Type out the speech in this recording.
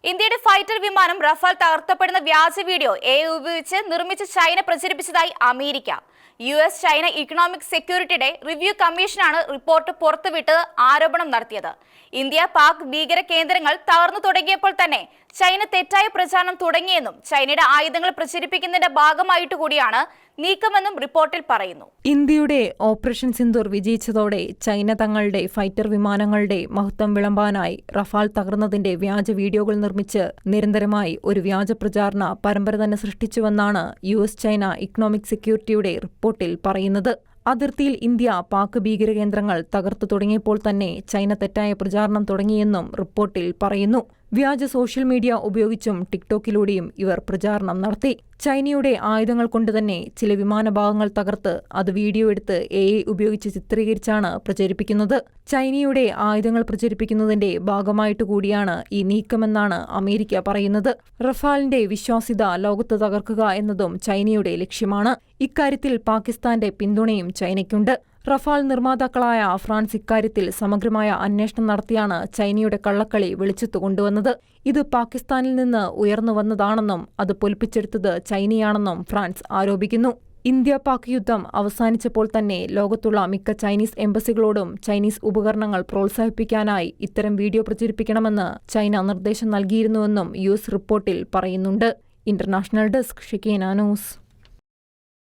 ഇന്ത്യയുടെ ഫൈറ്റർ വിമാനം റഫാൽ തകർത്തപ്പെടുന്ന വ്യാജ വീഡിയോ AI ഉപയോഗിച്ച് നിർമ്മിച്ച് ചൈന പ്രചരിപ്പിച്ചതായി അമേരിക്ക. US ചൈന ഇക്കണോമിക് സെക്യൂരിറ്റിയുടെ റിവ്യൂ കമ്മീഷനാണ് റിപ്പോർട്ട് പുറത്തുവിട്ട് ആരോപണം നടത്തിയത്. ഇന്ത്യ പാക് ഭീകര കേന്ദ്രങ്ങൾ തകർന്നു തുടങ്ങിയപ്പോൾ തന്നെ ചൈന തെറ്റായ പ്രചാരണം തുടങ്ങിയെന്നും ചൈനയുടെ ആയുധങ്ങൾ പ്രചരിപ്പിക്കുന്നതിന്റെ ഭാഗമായിട്ട് കൂടിയാണ് നീക്കമെന്നും റിപ്പോർട്ടിൽ പറയുന്നു. ഇന്ത്യയുടെ ഓപ്പറേഷൻ സിന്ദൂർ വിജയിച്ചതോടെ ചൈന തങ്ങളുടെ ഫൈറ്റർ വിമാനങ്ങളുടെ മഹത്വം വിളമ്പാനായി റഫാൽ തകർന്നതിന്റെ വ്യാജ വീഡിയോകൾ നിർമ്മിച്ച് നിരന്തരമായി ഒരു വ്യാജ പ്രചാരണ പരമ്പര തന്നെ സൃഷ്ടിച്ചുവെന്നാണ് US ചൈന ഇക്കണോമിക് സെക്യൂരിറ്റിയുടെ റിപ്പോർട്ടിൽ പറയുന്നത്. അതിർത്തിയിൽ ഇന്ത്യ പാക് ഭീകരകേന്ദ്രങ്ങൾ തകർത്തു തുടങ്ങിയപ്പോൾ തന്നെ ചൈന തെറ്റായ പ്രചാരണം തുടങ്ങിയെന്നും റിപ്പോർട്ടിൽ പറയുന്നു. വ്യാജ സോഷ്യൽ മീഡിയ ഉപയോഗിച്ചും ടിക്ടോക്കിലൂടെയും ഇവർ പ്രചാരണം നടത്തി. ചൈനയുടെ ആയുധങ്ങൾ കൊണ്ടുതന്നെ ചില വിമാനഭാഗങ്ങൾ തകർത്ത് അത് വീഡിയോ എടുത്ത് AI ഉപയോഗിച്ച് ചിത്രീകരിച്ചാണ് പ്രചരിപ്പിക്കുന്നത്. ചൈനയുടെ ആയുധങ്ങൾ പ്രചരിപ്പിക്കുന്നതിന്റെ ഭാഗമായിട്ട് കൂടിയാണ് ഈ നീക്കമെന്നാണ് അമേരിക്ക പറയുന്നത്. റഫാലിന്റെ വിശ്വാസ്യത ലോകത്ത് തകർക്കുക എന്നതും ചൈനയുടെ ലക്ഷ്യമാണ്. ഇക്കാര്യത്തിൽ പാകിസ്ഥാന്റെ പിന്തുണയും ചൈനയ്ക്കുണ്ട്. റഫാൽ നിർമ്മാതാക്കളായ ഫ്രാൻസ് ഇക്കാര്യത്തിൽ സമഗ്രമായ അന്വേഷണം നടത്തിയാണ് ചൈനയുടെ കള്ളക്കളി വെളിച്ചത്തു കൊണ്ടുവന്നത്. ഇത് പാകിസ്ഥാനിൽ നിന്ന് ഉയർന്നു വന്നതാണെന്നും അത് പൊലിപ്പിച്ചെടുത്തത് ചൈനയാണെന്നും ഫ്രാൻസ് ആരോപിക്കുന്നു. ഇന്ത്യ പാക് യുദ്ധം അവസാനിച്ചപ്പോൾ തന്നെ ലോകത്തുള്ള മിക്ക ചൈനീസ് എംബസികളോടും ചൈനീസ് ഉപകരണങ്ങൾ പ്രോത്സാഹിപ്പിക്കാനായി ഇത്തരം വീഡിയോ പ്രചരിപ്പിക്കണമെന്ന് ചൈന നിർദ്ദേശം നൽകിയിരുന്നുവെന്നും US റിപ്പോർട്ടിൽ പറയുന്നുണ്ട്. International desk Shekinah news.